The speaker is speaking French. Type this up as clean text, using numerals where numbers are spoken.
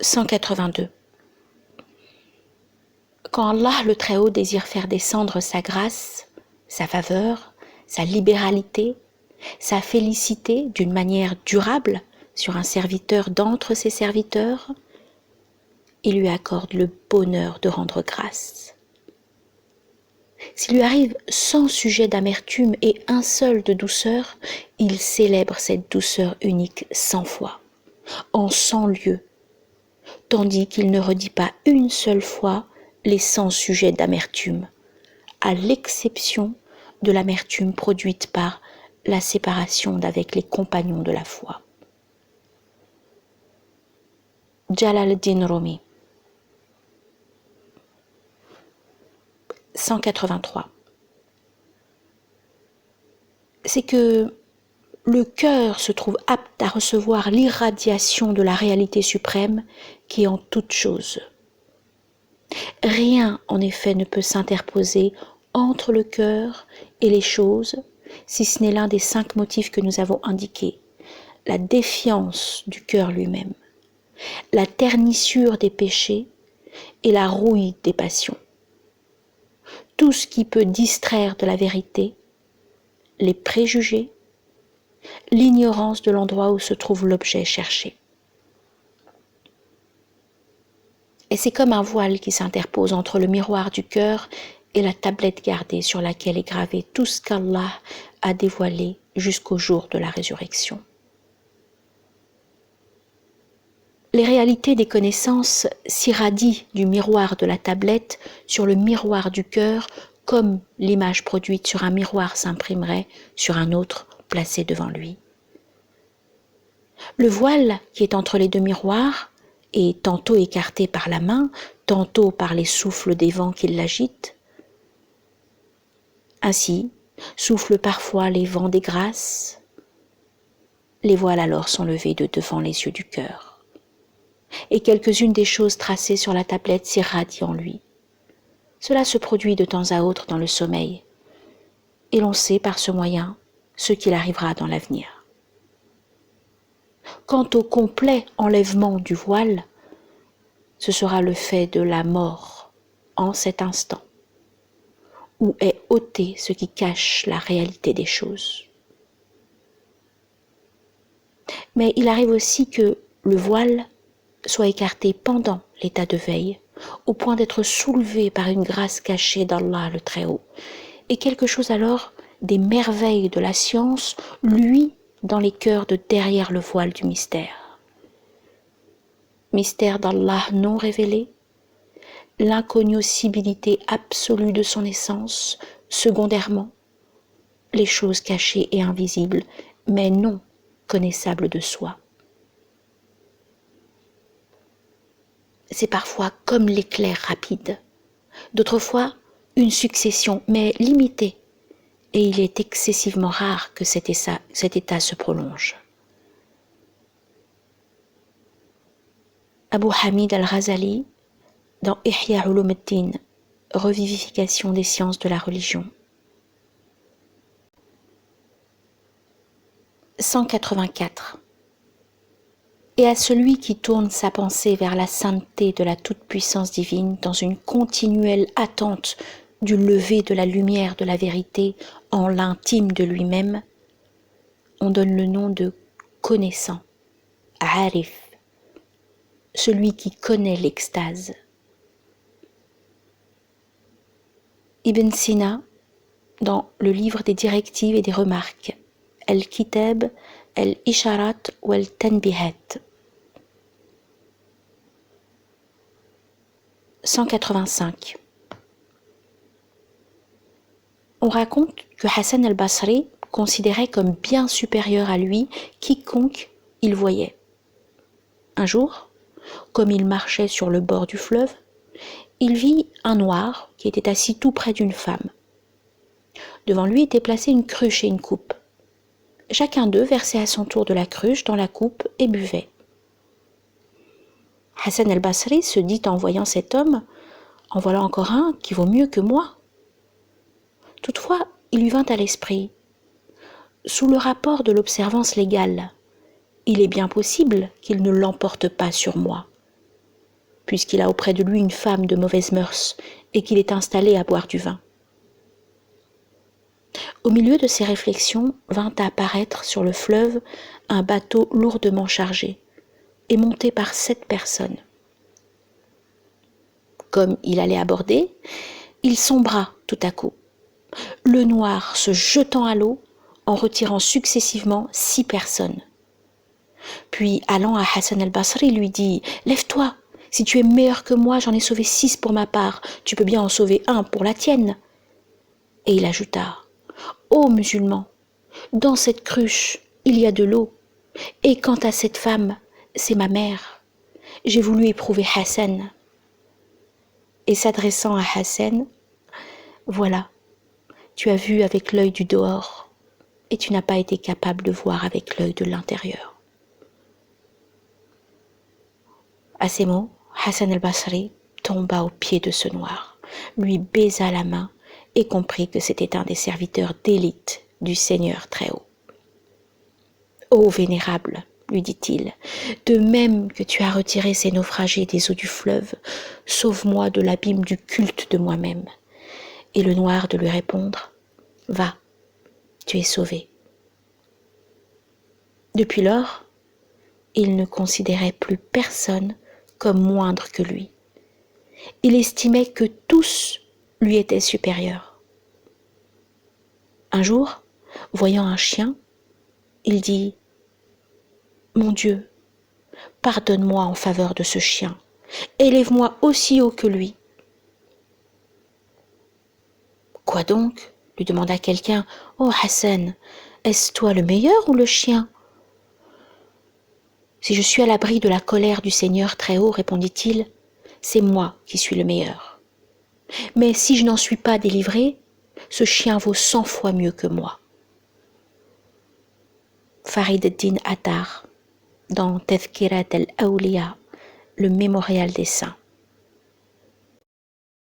182. Quand Allah le Très-Haut désire faire descendre sa grâce, sa faveur, sa libéralité, sa félicité d'une manière durable sur un serviteur d'entre ses serviteurs, il lui accorde le bonheur de rendre grâce. S'il lui arrive 100 sujets d'amertume et un seul de douceur, il célèbre cette douceur unique 100 fois, en 100 lieux, tandis qu'il ne redit pas une seule fois les 100 sujets d'amertume, à l'exception de l'amertume produite par la séparation d'avec les compagnons de la foi. Jalal ad-Din Rumi. 183. C'est que le cœur se trouve apte à recevoir l'irradiation de la réalité suprême qui est en toute chose. Rien, en effet, ne peut s'interposer entre le cœur et les choses, si ce n'est l'un des 5 motifs que nous avons indiqués: la défiance du cœur lui-même, la ternissure des péchés et la rouille des passions. Tout ce qui peut distraire de la vérité, les préjugés, l'ignorance de l'endroit où se trouve l'objet cherché. Et c'est comme un voile qui s'interpose entre le miroir du cœur et la tablette gardée sur laquelle est gravé tout ce qu'Allah a dévoilé jusqu'au jour de la résurrection. Les réalités des connaissances s'irradient du miroir de la tablette sur le miroir du cœur, comme l'image produite sur un miroir s'imprimerait sur un autre placé devant lui. Le voile qui est entre les 2 miroirs est tantôt écarté par la main, tantôt par les souffles des vents qui l'agitent. Ainsi soufflent parfois les vents des grâces. Les voiles alors sont levés de devant les yeux du cœur. Et quelques-unes des choses tracées sur la tablette s'irradient en lui. Cela se produit de temps à autre dans le sommeil, et l'on sait par ce moyen ce qu'il arrivera dans l'avenir. Quant au complet enlèvement du voile, ce sera le fait de la mort en cet instant, où est ôté ce qui cache la réalité des choses. Mais il arrive aussi que le voile soit écarté pendant l'état de veille, au point d'être soulevé par une grâce cachée d'Allah le Très-Haut, et quelque chose alors des merveilles de la science luit dans les cœurs de derrière le voile du mystère. Mystère d'Allah non révélé, l'incognoscibilité absolue de son essence, secondairement, les choses cachées et invisibles, mais non connaissables de soi. C'est parfois comme l'éclair rapide, d'autres fois une succession, mais limitée, et il est excessivement rare que cet état se prolonge. Abu Hamid al-Ghazali, dans Ihya Ulum ad-Din, revivification des sciences de la religion. 184. Et à celui qui tourne sa pensée vers la sainteté de la toute-puissance divine dans une continuelle attente du lever de la lumière de la vérité en l'intime de lui-même, on donne le nom de connaissant, arif, celui qui connaît l'extase. Ibn Sina, dans le livre des directives et des remarques, Al-Kitab, Al-Isharat ou Al-Tanbihat. 185. On raconte que Hassan al-Basri considérait comme bien supérieur à lui quiconque il voyait. Un jour, comme il marchait sur le bord du fleuve, il vit un noir qui était assis tout près d'une femme. Devant lui était placée une cruche et une coupe. Chacun d'eux versait à son tour de la cruche dans la coupe et buvait. Hassan al-Basri se dit en voyant cet homme: en voilà encore un qui vaut mieux que moi. Toutefois, il lui vint à l'esprit: sous le rapport de l'observance légale, il est bien possible qu'il ne l'emporte pas sur moi. puisqu'il a auprès de lui une femme de mauvaise mœurs et qu'il est installé à boire du vin. Au milieu de ces réflexions vint à apparaître sur le fleuve un bateau lourdement chargé et monté par 7 personnes. Comme il allait aborder, il sombra tout à coup, le noir se jetant à l'eau en retirant successivement 6 personnes. Puis, allant à Hassan al-Basri, lui dit « Lève-toi, si tu es meilleur que moi, j'en ai sauvé 6 pour ma part, tu peux bien en sauver 1 pour la tienne. » Et il ajouta « Ô musulmans, dans cette cruche, il y a de l'eau, et quant à cette femme, c'est ma mère. J'ai voulu éprouver Hassan. » Et s'adressant à Hassan, « Voilà, tu as vu avec l'œil du dehors, et tu n'as pas été capable de voir avec l'œil de l'intérieur. » À ces mots, Hassan al-Basri tomba aux pieds de ce noir, lui baisa la main et comprit que c'était un des serviteurs d'élite du Seigneur Très-Haut. « Ô vénérable, lui dit-il, de même que tu as retiré ces naufragés des eaux du fleuve, sauve-moi de l'abîme du culte de moi-même. » Et le noir de lui répondre, « Va, tu es sauvé. » Depuis lors, il ne considérait plus personne comme moindre que lui. Il estimait que tous lui étaient supérieurs. Un jour, voyant un chien, il dit « Mon Dieu, pardonne-moi en faveur de ce chien, élève-moi aussi haut que lui. » « Quoi donc ?» lui demanda quelqu'un. « Oh Hassan, est-ce toi le meilleur ou le chien ?» « Si je suis à l'abri de la colère du Seigneur Très-Haut, répondit-il, c'est moi qui suis le meilleur. Mais si je n'en suis pas délivré, ce chien vaut 100 fois mieux que moi. » Farid ad-Din Attar, dans Tadhkirat al-Awliya, le mémorial des saints.